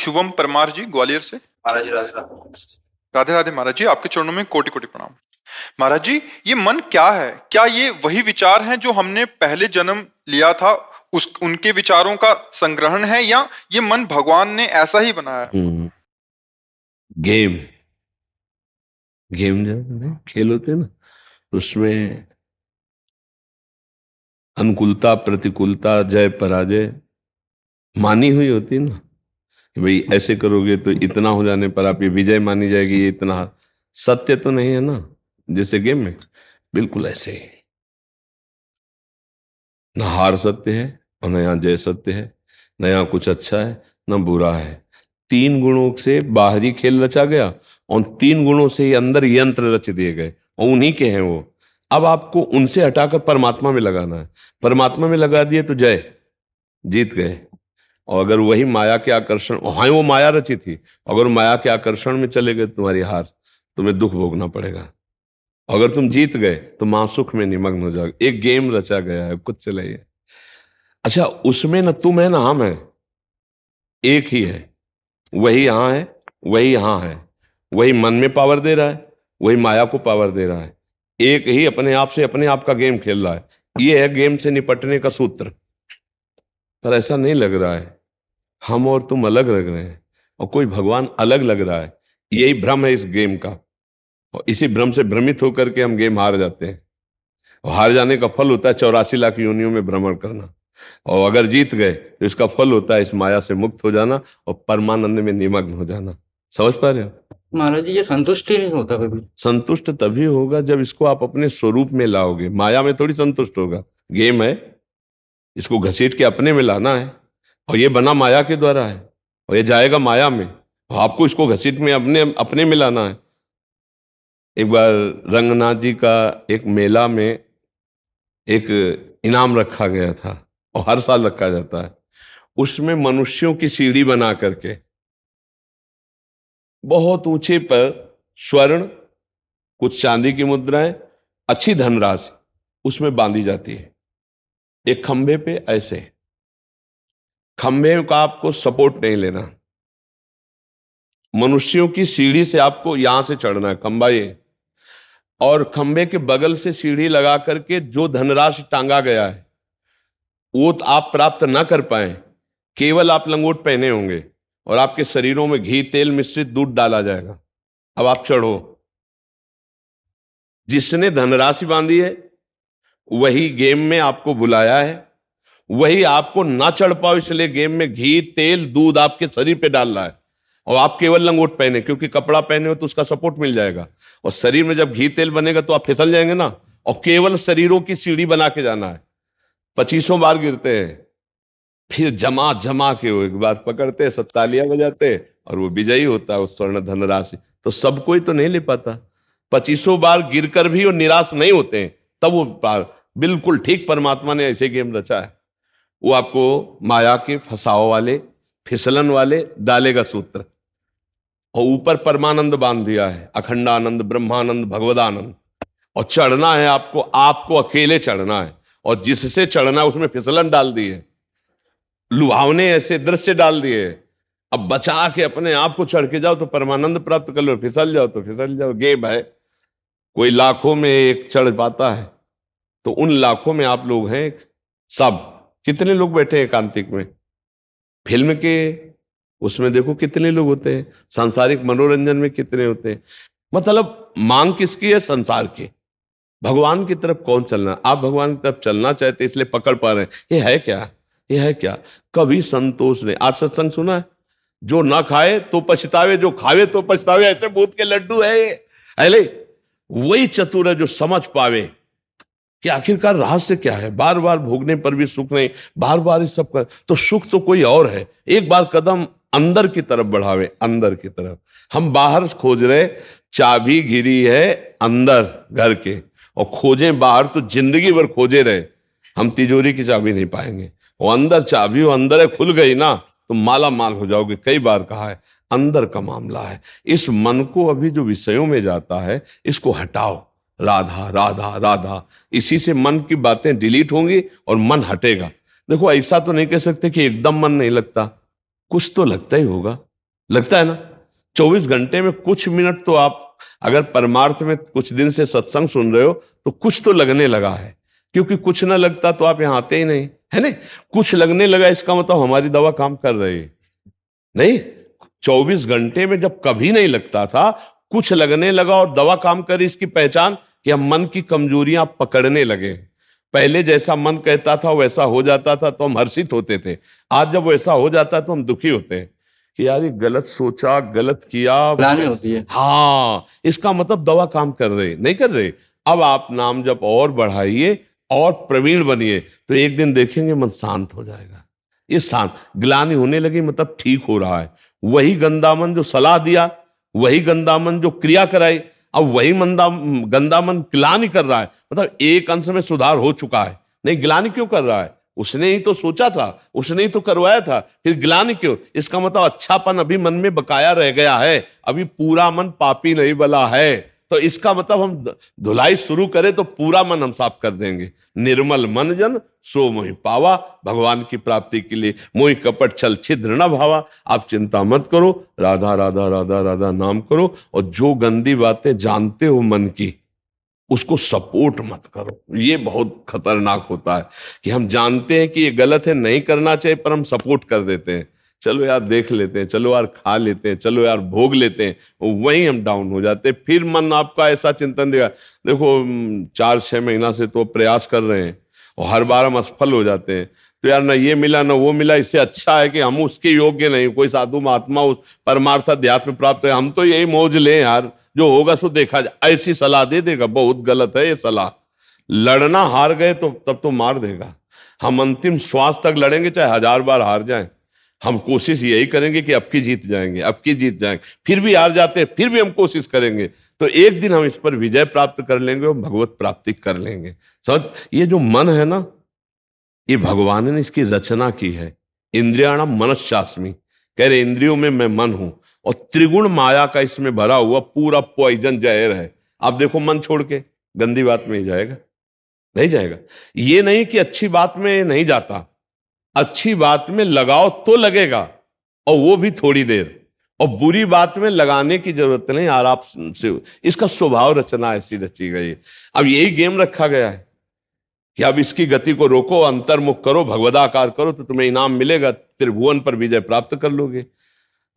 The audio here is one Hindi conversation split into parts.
शुभम परमार जी ग्वालियर से। महाराज जी राधे राधे राधे महाराज जी, आपके चरणों में कोटि कोटि प्रणाम। महाराज जी, ये मन क्या है? क्या ये वही विचार हैं जो हमने पहले जन्म लिया था उनके विचारों का संग्रहण है, या ये मन भगवान ने ऐसा ही बनाया है? गेम गेम जब खेल होते हैं ना, उसमें अनुकूलता प्रतिकूलता जय पराजय मानी हुई होती है ना, कि भाई ऐसे करोगे तो इतना हो जाने पर आप ये विजय मानी जाएगी, ये इतना। सत्य तो नहीं है ना, जैसे गेम में बिल्कुल ऐसे ही न हार सत्य है और न यहाँ जय सत्य है, न यहाँ कुछ अच्छा है न बुरा है। तीन गुणों से बाहरी खेल रचा गया और तीन गुणों से ही अंदर यंत्र रच दिए गए और उन्हीं के हैं वो। अब आपको उनसे हटाकर परमात्मा में लगाना है। परमात्मा में लगा दिए तो जय, जीत गए। और अगर वही माया के आकर्षण, हाँ वो माया रची थी, अगर माया के आकर्षण में चले गए तुम्हारी हार, तुम्हें दुख भोगना पड़ेगा। अगर तुम जीत गए तो महासुख में निमग्न हो जाओगे। एक गेम रचा गया है, कुछ चलाइए। अच्छा, उसमें ना तुम है ना हम है, एक ही है। वही यहां है, वही यहां है। वही मन में पावर दे रहा है, वही माया को पावर दे रहा है। एक ही अपने आप से अपने आप का गेम खेल रहा है। ये है गेम से निपटने का सूत्र। पर ऐसा नहीं लग रहा है, हम और तुम अलग लग रहे हैं और कोई भगवान अलग लग रहा है। यही भ्रम है इस गेम का, और इसी भ्रम से भ्रमित होकर के हम गेम हार जाते हैं। और हार जाने का फल होता है 84 लाख योनियों में भ्रमण करना, और अगर जीत गए तो इसका फल होता है इस माया से मुक्त हो जाना और परमानंद में निमग्न हो जाना। समझ पा रहे हो? महाराज जी, ये संतुष्ट ही नहीं होता कभी। संतुष्ट तभी होगा जब इसको आप अपने स्वरूप में लाओगे। माया में थोड़ी संतुष्ट होगा। गेम है, इसको घसीट के अपने में लाना है, और ये बना माया के द्वारा है और ये जाएगा माया में, और आपको इसको घसीट में अपने में लाना है। एक बार रंगनाथ जी का एक मेला में एक इनाम रखा गया था, और हर साल रखा जाता है। उसमें मनुष्यों की सीढ़ी बना करके बहुत ऊंचे पर स्वर्ण, कुछ चांदी की मुद्राएं, अच्छी धनराशि उसमें बांधी जाती है। एक खंभे पे ऐसे, खंभे का आपको सपोर्ट नहीं लेना, मनुष्यों की सीढ़ी से आपको यहां से चढ़ना है, खंभा ये, और खंभे के बगल से सीढ़ी लगा करके जो धनराशि टांगा गया है वो आप प्राप्त ना कर पाए। केवल आप लंगोट पहने होंगे और आपके शरीरों में घी तेल मिश्रित दूध डाला जाएगा। अब आप चढ़ो। जिसने धनराशि बांधी है वही गेम में आपको बुलाया है, वही आपको ना चढ़ पाओ इसलिए गेम में घी तेल दूध आपके शरीर पे डाल रहा है, और आप केवल लंगोट पहने, क्योंकि कपड़ा पहने हो तो उसका सपोर्ट मिल जाएगा, और शरीर में जब घी तेल बनेगा तो आप फिसल जाएंगे ना। और केवल शरीरों की सीढ़ी बना के जाना है। 25 बार गिरते हैं, फिर जमा जमा के वो एक बार पकड़ते, सब तालियां बजाते, और वो विजयी होता है उस स्वर्ण धनराशि। तो सब कोई तो नहीं ले पाता। 25 बार गिरकर भी वो निराश नहीं होते हैं, तब वो पार। बिल्कुल ठीक परमात्मा ने ऐसे गेम रचा है। वो आपको माया के फसाव वाले, फिसलन वाले डालेगा सूत्र, और ऊपर परमानंद बांध दिया है, अखंडानंद ब्रह्मानंद भगवदानंद। और चढ़ना है आपको, आपको अकेले चढ़ना है, और जिससे चढ़ना है उसमें फिसलन डाल दी है, लुभावने ऐसे दृश्य डाल दिए। अब बचा के अपने आप को चढ़ के जाओ तो परमानंद प्राप्त कर लो, फिसल जाओ तो फिसल जाओ। गेम है, कोई लाखों में एक चढ़ पाता है, तो उन लाखों में आप लोग हैं सब। कितने लोग बैठे हैं एकांतिक में? फिल्म के उसमें देखो कितने लोग होते हैं, सांसारिक मनोरंजन में कितने होते हैं। मतलब मांग किसकी है? संसार की। भगवान की तरफ कौन चलना? आप भगवान की तरफ चलना चाहते इसलिए पकड़ पा रहे हैं। ये है क्या? ये है क्या? कभी संतोष ने, आज सत्संग सुना है, जो ना खाए तो पछतावे, जो खावे तो पछतावे, ऐसे भूत के लड्डू है ये। अरे वही चतुर है जो समझ पावे कि आखिरकार रहस्य क्या है। बार बार भोगने पर भी सुख नहीं, बार बार इस सब कर, तो सुख तो कोई और है। एक बार कदम अंदर की तरफ बढ़ावे, अंदर की तरफ। हम बाहर खोज रहे, चाबी गिरी है अंदर घर के, और खोजें बाहर तो जिंदगी भर खोजे रहे, हम तिजोरी की चाबी नहीं पाएंगे। वो अंदर चाबी, वो अंदर है, खुल गई ना तो माला माल हो जाओगे। कई बार कहा है, अंदर का मामला है। इस मन को अभी जो विषयों में जाता है इसको हटाओ। राधा राधा राधा, इसी से मन की बातें डिलीट होंगी और मन हटेगा। देखो ऐसा तो नहीं कह सकते कि एकदम मन नहीं लगता, कुछ तो लगता ही होगा। लगता है ना? 24 घंटे में कुछ मिनट तो आप अगर परमार्थ में कुछ दिन से सत्संग सुन रहे हो तो कुछ तो लगने लगा है, क्योंकि कुछ ना लगता तो आप यहां आते ही नहीं, है ना? कुछ लगने लगा, इसका मतलब हमारी दवा काम कर रही है। नहीं, 24 घंटे में जब कभी नहीं लगता था, कुछ लगने लगा और दवा काम कर रही, इसकी पहचान कि हम मन की कमजोरियां पकड़ने लगे। पहले जैसा मन कहता था वैसा हो जाता था तो हम हर्षित होते थे, आज जब वैसा हो जाता है तो हम दुखी होते हैं कि यार ये गलत सोचा, गलत किया। ग्लानि होती है। हाँ, इसका मतलब दवा काम कर रही नहीं कर रही। अब आप नाम जब और बढ़ाइए और प्रवीण बनिए तो एक दिन देखेंगे मन शांत हो जाएगा। ये शांत ग्लानि होने लगी मतलब ठीक हो रहा है। वही गंदा मन जो सलाह दिया, वही गंदा मन जो क्रिया कराई, अब वही गंदा मन ग्लानि कर रहा है, मतलब एक अंश में सुधार हो चुका है। नहीं, ग्लानि क्यों कर रहा है? उसने ही तो सोचा था, उसने ही तो करवाया था, फिर ग्लानि क्यों? इसका मतलब अच्छापन अभी मन में बकाया रह गया है, अभी पूरा मन पापी नहीं बला है। तो इसका मतलब हम धुलाई शुरू करें तो पूरा मन हम साफ कर देंगे। निर्मल मन जन सो मोहि पावा, भगवान की प्राप्ति के लिए मोहि कपट छल छिद्र न भावा। आप चिंता मत करो, राधा राधा राधा राधा नाम करो, और जो गंदी बातें जानते हो मन की उसको सपोर्ट मत करो। ये बहुत खतरनाक होता है कि हम जानते हैं कि ये गलत है, नहीं करना चाहिए, पर हम सपोर्ट कर देते हैं। चलो यार देख लेते हैं, चलो यार खा लेते हैं, चलो यार भोग लेते हैं, वहीं हम डाउन हो जाते हैं। फिर मन आपका ऐसा चिंतन देगा, देखो 4-6 महीना से तो प्रयास कर रहे हैं और हर बार हम असफल हो जाते हैं, तो यार ना ये मिला ना वो मिला, इससे अच्छा है कि हम उसके योग्य नहीं, कोई साधु महात्मा उस परमार्थ अध्यात्म प्राप्त है, हम तो यही मौज लें यार, जो होगा सो देखा जाए। ऐसी सलाह दे देगा, बहुत गलत है ये सलाह। लड़ना हार गए तो तब तो मार देगा। हम अंतिम श्वास तक लड़ेंगे, चाहे 1000 बार हार जाएं, हम कोशिश यही करेंगे कि अब की जीत जाएंगे, अब की जीत जाएंगे। फिर भी हार जाते हैं, फिर भी हम कोशिश करेंगे, तो एक दिन हम इस पर विजय प्राप्त कर लेंगे और भगवत प्राप्ति कर लेंगे। समझ? ये जो मन है ना, ये भगवान ने इसकी रचना की है। इंद्रियाणाम मनश्चास्मि, कह रहे इंद्रियों में मैं मन हूं, और त्रिगुण माया का इसमें भरा हुआ पूरा पॉइजन जहर है। आप देखो मन छोड़ के गंदी बात में ही जाएगा, नहीं जाएगा। ये नहीं कि अच्छी बात में नहीं जाता, अच्छी बात में लगाओ तो लगेगा, और वो भी थोड़ी देर, और बुरी बात में लगाने की जरूरत नहीं, आराम से। इसका स्वभाव रचना ऐसी रची गई है। अब यही गेम रखा गया है कि अब इसकी गति को रोको, अंतर्मुख करो, भगवदाकार करो, तो तुम्हें इनाम मिलेगा, त्रिभुवन पर विजय प्राप्त कर लोगे।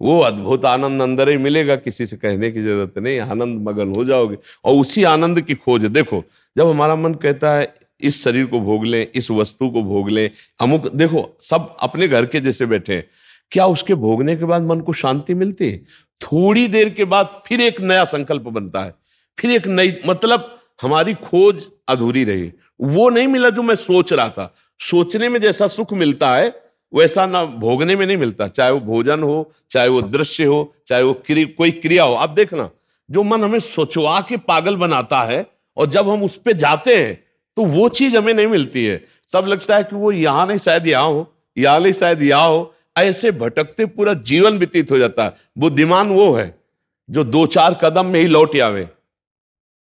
वो अद्भुत आनंद अंदर ही मिलेगा, किसी से कहने की जरूरत नहीं, आनंद मगन हो जाओगे। और उसी आनंद की खोज देखो, जब हमारा मन कहता है इस शरीर को भोग लें, इस वस्तु को भोग लें, अमुक, देखो सब अपने घर के जैसे बैठे हैं, क्या उसके भोगने के बाद मन को शांति मिलती है? थोड़ी देर के बाद फिर एक नया संकल्प बनता है, फिर एक नई, मतलब हमारी खोज अधूरी रही। वो नहीं मिला जो मैं सोच रहा था। सोचने में जैसा सुख मिलता है वैसा ना भोगने में नहीं मिलता, चाहे वो भोजन हो, चाहे वो दृश्य हो, चाहे वो कोई क्रिया हो। आप देखना, जो मन हमें सोचवा के पागल बनाता है, और जब हम उस पे जाते हैं तो वो चीज हमें नहीं मिलती है, तब लगता है कि वो यहां नहीं शायद यहां हो, यहां नहीं शायद यहां हो। ऐसे भटकते पूरा जीवन व्यतीत हो जाता है। बुद्धिमान वो है जो 2-4 कदम में ही लौट आवे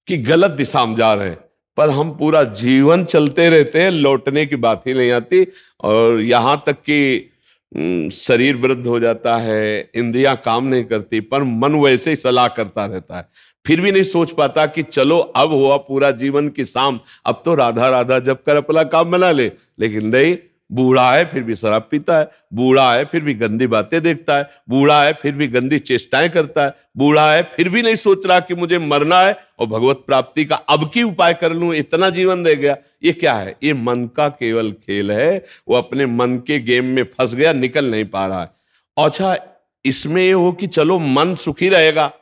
कि गलत दिशा में जा रहे हैं, पर हम पूरा जीवन चलते रहते हैं, लौटने की बात ही नहीं आती। और यहां तक कि शरीर वृद्ध हो जाता है, इंद्रियां काम नहीं करती, पर मन वैसे ही सलाह करता रहता है, फिर भी नहीं सोच पाता कि चलो अब हुआ पूरा जीवन की शाम, अब तो राधा राधा जब कर अपना काम बना ले। लेकिन नहीं, बूढ़ा है फिर भी शराब पीता है, बूढ़ा है फिर भी गंदी बातें देखता है, बूढ़ा है फिर भी गंदी चेष्टाएं करता है, बूढ़ा है फिर भी नहीं सोच रहा कि मुझे मरना है और भगवत प्राप्ति का अब की उपाय कर लूं, इतना जीवन रह गया। ये क्या है? ये मन का केवल खेल है। वो अपने मन के गेम में फंस गया, निकल नहीं पा रहा है। अच्छा, इसमें ये हो कि चलो मन सुखी रहेगा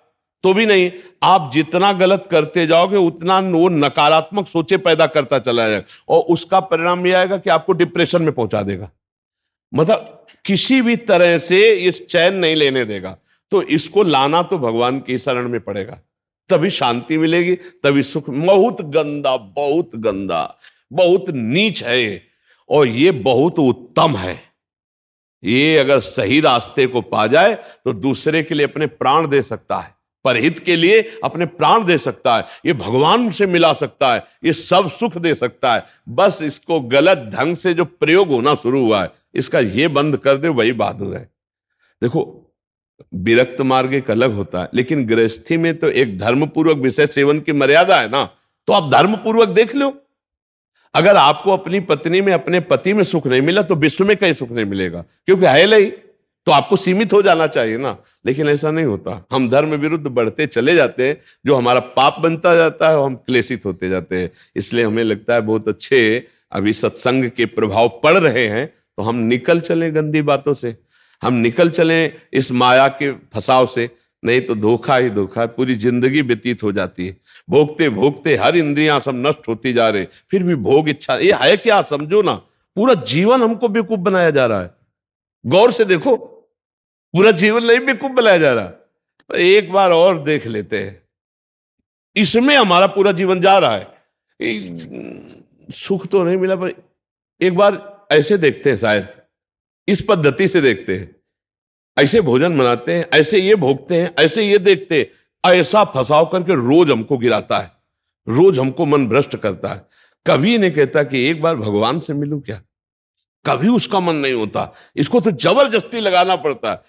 तो भी नहीं, आप जितना गलत करते जाओगे उतना वो नकारात्मक सोचे पैदा करता चला जाएगा, और उसका परिणाम यह आएगा कि आपको डिप्रेशन में पहुंचा देगा। मतलब किसी भी तरह से ये चैन नहीं लेने देगा। तो इसको लाना तो भगवान की शरण में पड़ेगा, तभी शांति मिलेगी, तभी सुख। बहुत गंदा, बहुत गंदा, बहुत नीच है ये, और ये बहुत उत्तम है। ये अगर सही रास्ते को पा जाए तो दूसरे के लिए अपने प्राण दे सकता है, परहित के लिए अपने प्राण दे सकता है, ये भगवान से मिला सकता है, ये सब सुख दे सकता है। बस इसको गलत ढंग से जो प्रयोग होना शुरू हुआ है, इसका ये बंद कर दे, वही बहादुर है। देखो, विरक्त मार्ग एक अलग होता है, लेकिन गृहस्थी में तो एक धर्मपूर्वक विषय सेवन की मर्यादा है ना, तो आप धर्मपूर्वक देख लो। अगर आपको अपनी पत्नी में, अपने पति में सुख नहीं मिला तो विश्व में कहीं सुख नहीं मिलेगा, क्योंकि है नहीं, तो आपको सीमित हो जाना चाहिए ना। लेकिन ऐसा नहीं होता, हम धर्म विरुद्ध बढ़ते चले जाते हैं, जो हमारा पाप बनता जाता है और हम क्लेशित होते जाते हैं। इसलिए हमें लगता है बहुत अच्छे अभी सत्संग के प्रभाव पड़ रहे हैं, तो हम निकल चले गंदी बातों से, हम निकल चले इस माया के फसाव से, नहीं तो धोखा ही धोखा, पूरी जिंदगी व्यतीत हो जाती है। भोगते भोगते हर इंद्रियां सब नष्ट होती जा रही, फिर भी भोग इच्छा, ये है क्या? समझो ना, पूरा जीवन हमको बेवकूफ बनाया जा रहा है। गौर से देखो, पूरा जीवन नहीं बेवकूफ बनाया जा रहा। तो एक बार और देख लेते हैं, इसमें हमारा पूरा जीवन जा रहा है। सुख तो नहीं मिला, पर एक बार ऐसे देखते हैं, शायद इस पद्धति से देखते हैं, ऐसे भोजन बनाते हैं, ऐसे ये भोगते हैं, ऐसे ये देखते हैं, ऐसा फंसाव करके रोज हमको गिराता है, रोज हमको मन भ्रष्ट करता है। कभी नहीं कहता कि एक बार भगवान से मिलूं क्या, कभी उसका मन नहीं होता। इसको तो जबरदस्ती लगाना पड़ता है।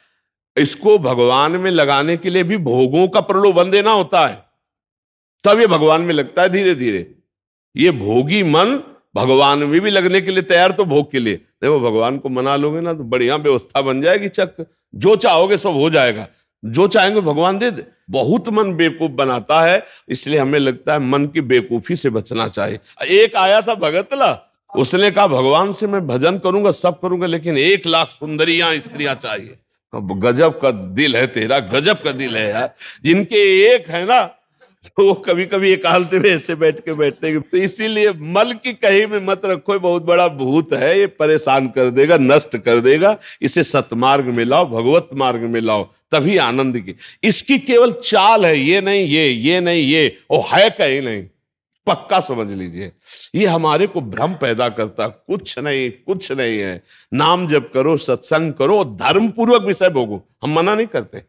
इसको भगवान में लगाने के लिए भी भोगों का प्रलोभन देना होता है, तब ये भगवान में लगता है धीरे धीरे। ये भोगी मन भगवान में भी लगने के लिए तैयार, तो भोग के लिए देखो, भगवान को मना लोगे ना तो बढ़िया व्यवस्था बन जाएगी, चक जो चाहोगे सब हो जाएगा, जो चाहेंगे भगवान दे दे। बहुत मन बेवकूफ बनाता है, इसलिए हमें लगता है मन की बेवकूफी से बचना चाहिए। एक आया था भगतला, उसने कहा भगवान से मैं भजन करूंगा, सब करूंगा, लेकिन 1,00,000 सुंदरियां स्त्रियां चाहिए। गजब का दिल है तेरा, गजब का दिल है यार। जिनके एक है ना, तो वो कभी कभी एकांत में ऐसे बैठते हैं। तो इसीलिए मल की कहीं में मत रखो, बहुत बड़ा भूत है, ये परेशान कर देगा, नष्ट कर देगा। इसे सतमार्ग में लाओ, भगवत मार्ग में लाओ, तभी आनंद की। इसकी केवल चाल है, ये नहीं ये नहीं ये, और है कहीं नहीं, पक्का समझ लीजिए। ये हमारे को भ्रम पैदा करता, कुछ नहीं है। नाम जप करो, सत्संग करो, धर्म पूर्वक विषय भोगो, हम मना नहीं करते,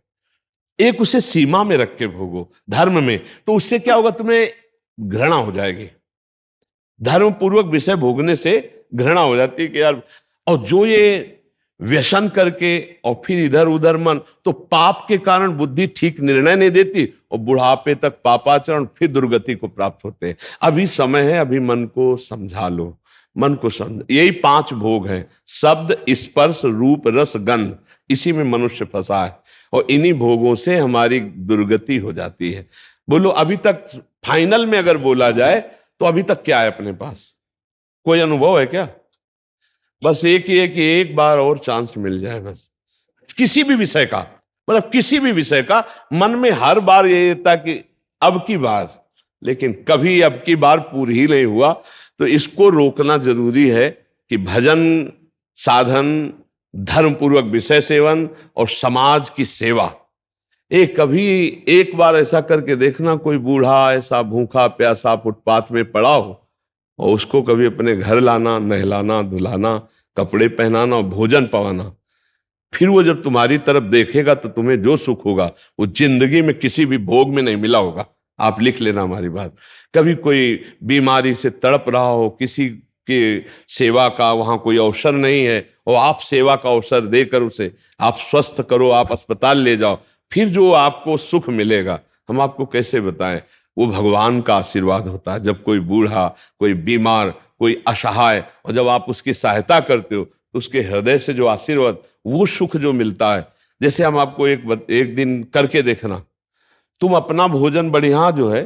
एक उसे सीमा में रख के भोगो धर्म में, तो उससे क्या होगा, तुम्हें घृणा हो जाएगी। धर्म पूर्वक विषय भोगने से घृणा हो जाती है कि यार, और जो ये व्यसन करके और फिर इधर उधर मन, तो पाप के कारण बुद्धि ठीक निर्णय नहीं देती, और बुढ़ापे तक पापाचरण, फिर दुर्गति को प्राप्त होते हैं। अभी समय है, अभी मन को समझा लो, मन को समझ। यही 5 भोग हैं, शब्द, स्पर्श, रूप, रस, गंध, इसी में मनुष्य फंसा है, और इन्हीं भोगों से हमारी दुर्गति हो जाती है। बोलो अभी तक फाइनल में अगर बोला जाए तो अभी तक क्या है अपने पास? कोई अनुभव है क्या? बस एक ही है कि एक बार और चांस मिल जाए, बस किसी भी विषय का, मतलब किसी भी विषय का। मन में हर बार ये रहता कि अब की बार, लेकिन कभी अब की बार पूरी ही नहीं हुआ। तो इसको रोकना जरूरी है कि भजन, साधन, धर्मपूर्वक विषय सेवन और समाज की सेवा। कभी एक बार ऐसा करके देखना, कोई बूढ़ा ऐसा भूखा प्यासा फुटपाथ में पड़ा हो, और उसको कभी अपने घर लाना, नहलाना, धुलाना, कपड़े पहनाना और भोजन पवाना। फिर वो जब तुम्हारी तरफ देखेगा तो तुम्हें जो सुख होगा वो जिंदगी में किसी भी भोग में नहीं मिला होगा। आप लिख लेना हमारी बात। कभी कोई बीमारी से तड़प रहा हो, किसी की सेवा का वहां कोई अवसर नहीं है, और आप सेवा का अवसर देकर उसे आप स्वस्थ करो, आप अस्पताल ले जाओ, फिर जो आपको सुख मिलेगा हम आपको कैसे बताएं। वो भगवान का आशीर्वाद होता है। जब कोई बूढ़ा, कोई बीमार, कोई असहाय, और जब आप उसकी सहायता करते हो तो उसके हृदय से जो आशीर्वाद, वो सुख जो मिलता है। जैसे हम आपको एक दिन करके देखना, तुम अपना भोजन बढ़िया जो है,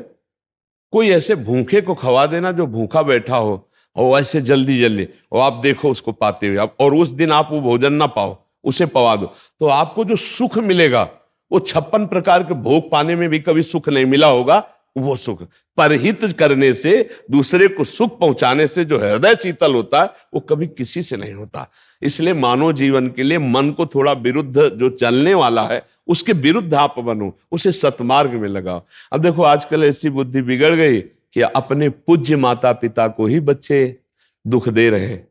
कोई ऐसे भूखे को खवा देना जो भूखा बैठा हो, और ऐसे जल्दी जल्दी, और आप देखो उसको पाते हुए, और उस दिन आप वो भोजन ना पाओ, उसे पवा दो, तो आपको जो सुख मिलेगा वो 56 प्रकार के भोग पाने में भी कभी सुख नहीं मिला होगा। वो सुख परहित करने से, दूसरे को सुख पहुंचाने से जो हृदय शीतल होता है, वो कभी किसी से नहीं होता। इसलिए मानव जीवन के लिए मन को थोड़ा विरुद्ध जो चलने वाला है, उसके विरुद्ध आप बनो, उसे सतमार्ग में लगाओ। अब देखो आजकल ऐसी बुद्धि बिगड़ गई कि अपने पूज्य माता पिता को ही बच्चे दुख दे रहे हैं,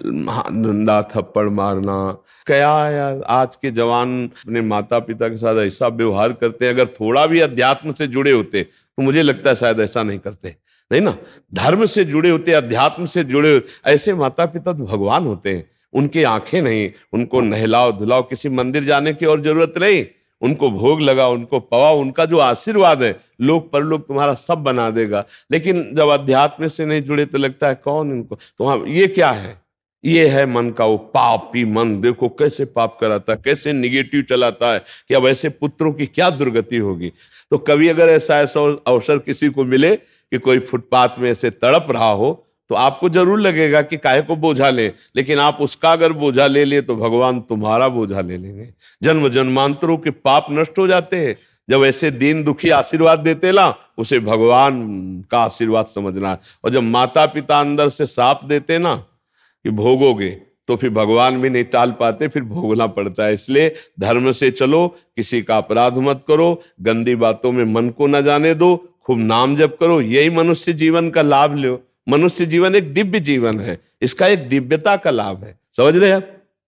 डंडा थप्पड़ मारना। क्या यार, आज के जवान अपने माता पिता के साथ ऐसा व्यवहार करते हैं। अगर थोड़ा भी अध्यात्म से जुड़े होते तो मुझे लगता है शायद ऐसा नहीं करते, नहीं ना। धर्म से जुड़े होते, अध्यात्म से जुड़े होते, ऐसे माता पिता तो भगवान होते हैं। उनकी आंखें नहीं, उनको नहलाओ धुलाओ, किसी मंदिर जाने की और जरूरत नहीं, उनको भोग लगाओ, उनको पवाओ, उनका जो आशीर्वाद है लोक परलोक तुम्हारा सब बना देगा। लेकिन जब अध्यात्म से नहीं जुड़े तो लगता है कौन इनको, तो हाँ ये क्या है, ये है मन का वो पापी मन। देखो कैसे पाप कराता है, कैसे निगेटिव चलाता है कि अब ऐसे पुत्रों की क्या दुर्गति होगी। तो कभी अगर ऐसा अवसर किसी को मिले कि कोई फुटपाथ में ऐसे तड़प रहा हो तो आपको जरूर लगेगा कि काहे को बोझा ले, लेकिन आप उसका अगर बोझा ले लिए तो भगवान तुम्हारा बोझा ले लेंगे। जन्म जन्मांतरों के पाप नष्ट हो जाते हैं जब ऐसे दीन दुखी आशीर्वाद देते ना, उसे भगवान का आशीर्वाद समझना। और जब माता पिता अंदर से साप देते ना कि भोगोगे, तो फिर भगवान भी नहीं टाल पाते, फिर भोगना पड़ता है। इसलिए धर्म से चलो, किसी का अपराध मत करो, गंदी बातों में मन को न जाने दो, खूब नाम जप करो, यही मनुष्य जीवन का लाभ लो। मनुष्य जीवन एक दिव्य जीवन है, इसका एक दिव्यता का लाभ है, समझ रहे हैं आप।